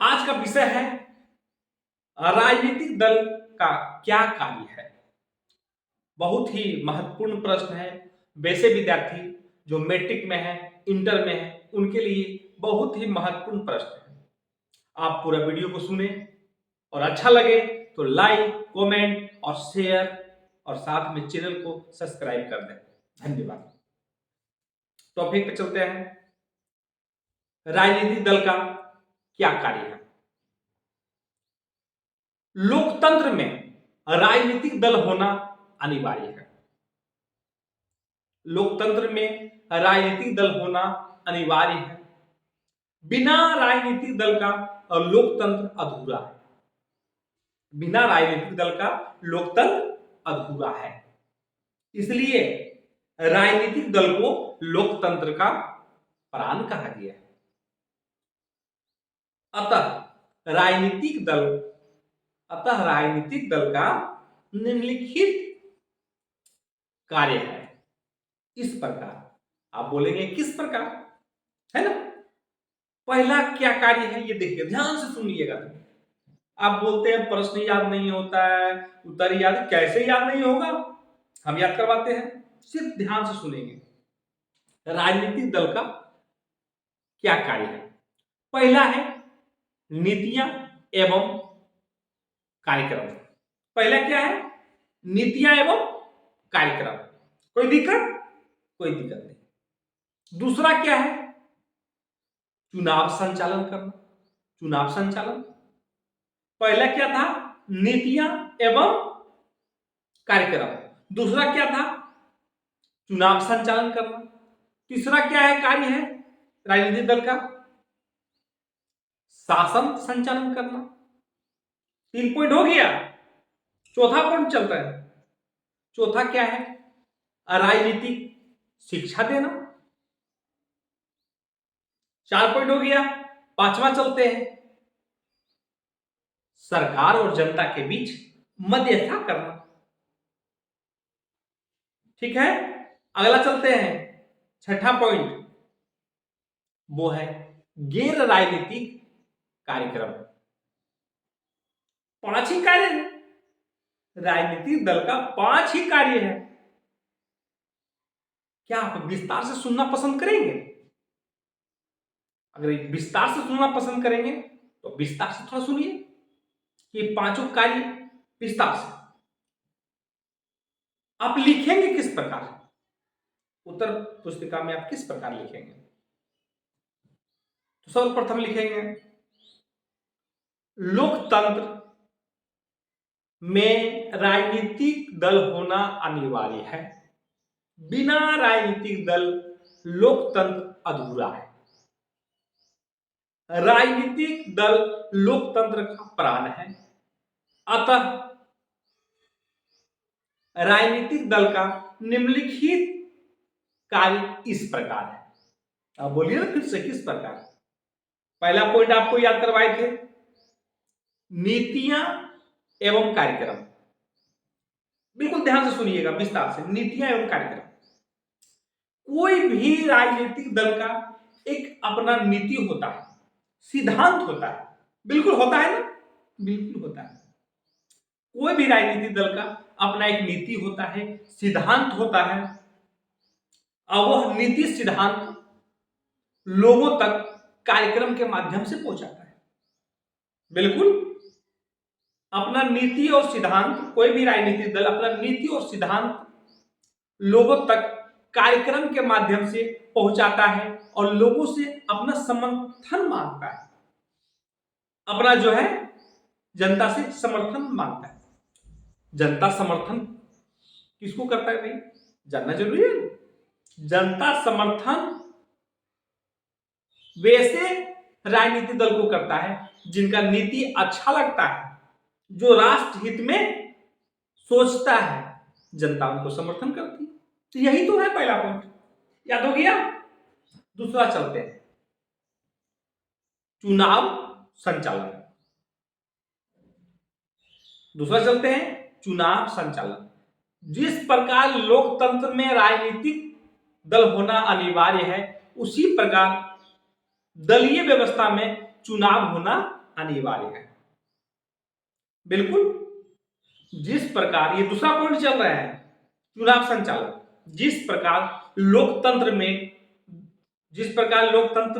आज का विषय है राजनीतिक दल का क्या कार्य है। बहुत ही महत्वपूर्ण प्रश्न है। वैसे विद्यार्थी जो मैट्रिक में है, इंटर में है, उनके लिए बहुत ही महत्वपूर्ण प्रश्न है। आप पूरा वीडियो को सुने और अच्छा लगे तो लाइक, कमेंट और शेयर और साथ में चैनल को सब्सक्राइब कर दें। धन्यवाद। टॉपिक पे चलते हैं। राजनीतिक दल का क्या कार्य है। लोकतंत्र में राजनीतिक दल होना अनिवार्य है। लोकतंत्र में राजनीतिक दल होना अनिवार्य है। बिना राजनीतिक दल का लोकतंत्र अधूरा है। बिना राजनीतिक दल का लोकतंत्र अधूरा है। इसलिए राजनीतिक दल को लोकतंत्र का प्राण कहा गया है। अतः राजनीतिक दल का निम्नलिखित कार्य है इस प्रकार। आप बोलेंगे किस प्रकार, है ना। पहला क्या कार्य है ये देखिए, ध्यान से सुनिएगा। आप बोलते हैं प्रश्न याद नहीं होता है, उत्तर याद, कैसे याद नहीं होगा, हम याद करवाते हैं। सिर्फ ध्यान से सुनेंगे। राजनीतिक दल का क्या कार्य है। पहला है नीतियां एवं कार्यक्रम। पहला क्या है, नीतियां एवं कार्यक्रम। कोई दिक्कत नहीं। दूसरा क्या है, चुनाव संचालन करना। चुनाव संचालन। पहला क्या था, नीतियां एवं कार्यक्रम। दूसरा क्या था, चुनाव संचालन करना। तीसरा क्या है, कार्य है राजनीतिक दल का, शासन संचालन करना। 3 पॉइंट हो गया। चौथा पॉइंट चलता है। चौथा क्या है, राजनीतिक शिक्षा देना। 4 पॉइंट हो गया। पांचवा चलते हैं, सरकार और जनता के बीच मध्यस्थता करना। ठीक है। अगला चलते हैं, छठा पॉइंट, वो है गैर राजनीतिक कार्यक्रम। 5 ही कार्य है। राजनीतिक दल का 5 ही कार्य है। क्या आप विस्तार से सुनना पसंद करेंगे? अगर विस्तार से सुनना पसंद करेंगे तो विस्तार से थोड़ा सुनिए कि 5 कार्य विस्तार से। आप लिखेंगे किस प्रकार, उत्तर पुस्तिका में आप किस प्रकार लिखेंगे? तो सर्वप्रथम लिखेंगे, लोकतंत्र में राजनीतिक दल होना अनिवार्य है। बिना राजनीतिक दल लोकतंत्र अधूरा है। राजनीतिक दल लोकतंत्र का प्राण है। अतः राजनीतिक दल का निम्नलिखित कार्य इस प्रकार है। आप बोलिए ना फिर से, किस प्रकार? पहला पॉइंट आपको याद करवाए थे, नीतियां एवं कार्यक्रम। बिल्कुल ध्यान से सुनिएगा विस्तार से। नीतियां एवं कार्यक्रम। कोई भी राजनीतिक दल का एक अपना नीति होता है, सिद्धांत होता है। बिल्कुल होता है ना, बिल्कुल होता है। कोई भी राजनीतिक दल का अपना एक नीति होता है, सिद्धांत होता है, और वह नीति सिद्धांत लोगों तक कार्यक्रम के माध्यम से पहुंचाता है। बिल्कुल अपना नीति और सिद्धांत, कोई भी राजनीतिक दल अपना नीति और सिद्धांत लोगों तक कार्यक्रम के माध्यम से पहुंचाता है और लोगों से अपना समर्थन मांगता है। अपना जो है जनता से समर्थन मांगता है। जनता समर्थन किसको करता है भाई, जानना जरूरी है। जनता समर्थन वैसे राजनीतिक दल को करता है जिनका नीति अच्छा लगता है, जो राष्ट्र हित में सोचता है, जनता उनको समर्थन करती है। तो यही तो है पहला पॉइंट, याद हो गया। दूसरा चलते हैं, चुनाव संचालन। दूसरा चलते हैं, चुनाव संचालन। जिस प्रकार लोकतंत्र में राजनीतिक दल होना अनिवार्य है, उसी प्रकार दलीय व्यवस्था में चुनाव होना अनिवार्य है। बिल्कुल जिस प्रकार, ये दूसरा पॉइंट चल रहा है, चुनाव संचालन। जिस प्रकार लोकतंत्र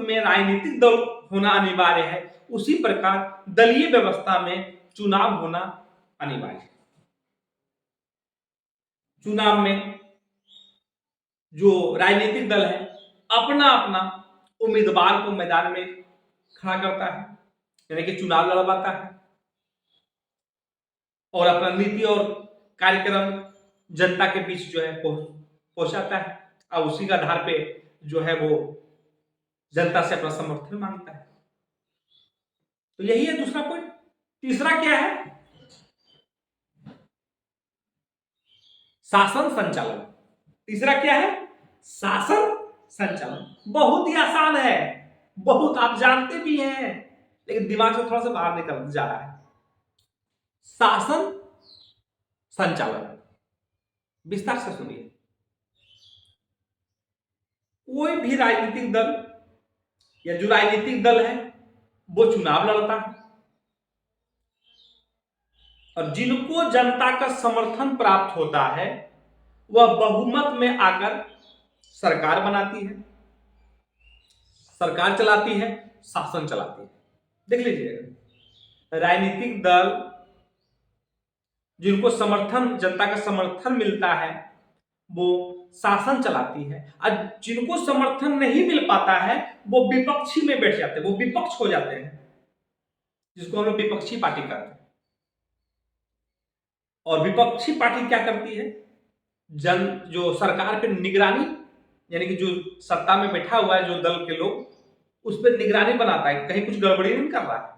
में राजनीतिक दल होना अनिवार्य है, उसी प्रकार दलीय व्यवस्था में चुनाव होना अनिवार्य है। चुनाव में जो राजनीतिक दल है अपना अपना उम्मीदवार को मैदान में खड़ा करता है, यानी कि चुनाव लड़वाता है, और अपना नीति और कार्यक्रम जनता के बीच जो है पहुंचाता है, और उसी के आधार पे जो है वो जनता से अपना समर्थन मांगता है। तो यही है दूसरा पॉइंट। तीसरा क्या है? शासन संचालन। तीसरा क्या है? शासन संचालन। बहुत ही आसान है, बहुत आप जानते भी हैं, लेकिन दिमाग से थोड़ा सा बाहर निकल जा रहा है। शासन संचालन, विस्तार से सुनिए। कोई भी राजनीतिक दल या जो राजनीतिक दल है वो चुनाव लड़ता है, और जिनको जनता का समर्थन प्राप्त होता है वह बहुमत में आकर सरकार बनाती है, सरकार चलाती है, शासन चलाती है। देख लीजिएगा, राजनीतिक दल जिनको समर्थन, जनता का समर्थन मिलता है वो शासन चलाती है, और जिनको समर्थन नहीं मिल पाता है वो विपक्षी में बैठ जाते हैं, वो विपक्ष हो जाते हैं, जिसको हम लोग विपक्षी पार्टी कहते हैं। और विपक्षी पार्टी क्या करती है? जो सरकार पे निगरानी, यानी कि जो सत्ता में बैठा हुआ है जो दल के लोग, उस पर निगरानी बनाता है, कहीं कुछ गड़बड़ी नहीं कर रहा है।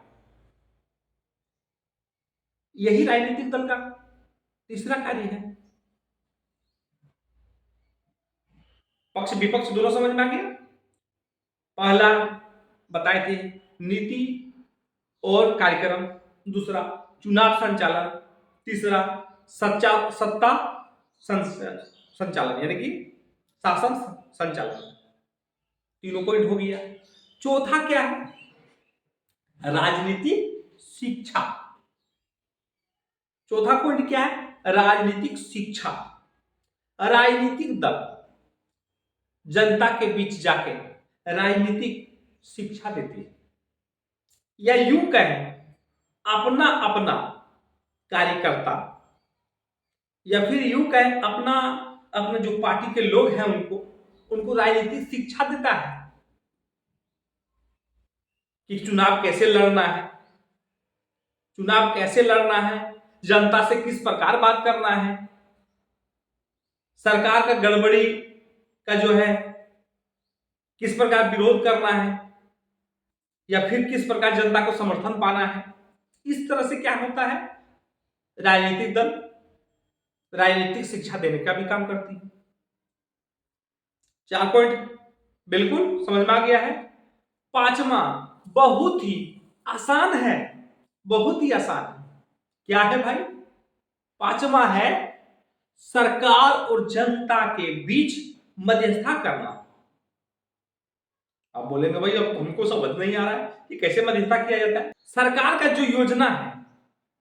यही राजनीतिक दल का तीसरा कार्य है। पक्ष विपक्ष दोनों समझ में आ गया। पहला बताए थे नीति और कार्यक्रम, दूसरा चुनाव संचालन, तीसरा सत्ता संचालन यानी कि शासन संचालन। तीनों पॉइंट हो गया। चौथा क्या है? राजनीतिक शिक्षा। चौथा पॉइंट क्या है? राजनीतिक शिक्षा। राजनीतिक दल जनता के बीच जाके राजनीतिक शिक्षा देती है, या यूं कहें अपना अपना कार्यकर्ता, या फिर यूं कहें अपने जो पार्टी के लोग हैं उनको राजनीतिक शिक्षा देता है कि चुनाव कैसे लड़ना है, चुनाव कैसे लड़ना है, जनता से किस प्रकार बात करना है, सरकार का गड़बड़ी का जो है किस प्रकार विरोध करना है, या फिर किस प्रकार जनता को समर्थन पाना है। इस तरह से क्या होता है? राजनीतिक दल राजनीतिक शिक्षा देने का भी काम करती है। 4 पॉइंट बिल्कुल समझ में आ गया है। पांचवा बहुत ही आसान है, बहुत ही आसान है। क्या है भाई? पांचवा है सरकार और जनता के बीच मध्यस्थता करना। आप बोलेंगे भाई अब हमको समझ नहीं आ रहा है कि कैसे मध्यस्थता किया जाता है। सरकार का जो योजना है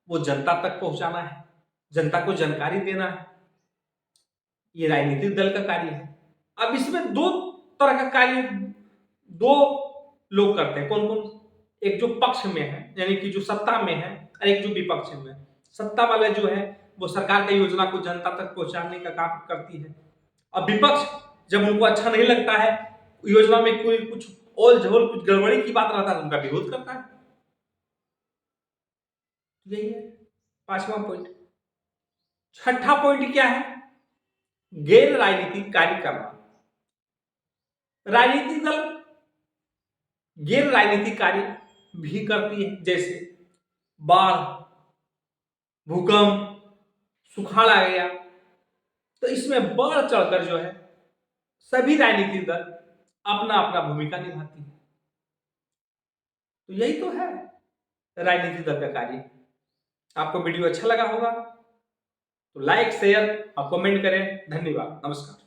वो जनता तक पहुंचाना है, जनता को जानकारी देना है, ये राजनीतिक दल का कार्य है। अब इसमें दो तरह का कार्य दो लोग करते हैं। कौन कौन? एक जो पक्ष में है यानी कि जो सत्ता में है, और एक जो विपक्ष में है। सत्ता वाला जो है वो सरकार की योजना को जनता तक पहुंचाने का काम करती है, और विपक्ष जब उनको अच्छा नहीं लगता है, योजना में कोई कुछ ओल झोल कुछ गड़बड़ी की बात रहता है, उनका विरोध करता है। यही है पांचवा पॉइंट। छठा पॉइंट क्या है? गैर राजनीतिक कार्य करना। राजनीतिक दल गैर राजनीतिक कार्य भी करती है, जैसे बाढ़, भूकंप, सुखाड़ आ गया, तो इसमें बढ़ चढ़कर जो है सभी राजनीतिक दल अपना अपना भूमिका निभाती है। तो यही तो है राजनीतिक दल का कार्य। आपको वीडियो अच्छा लगा होगा तो लाइक, शेयर और कमेंट करें। धन्यवाद, नमस्कार।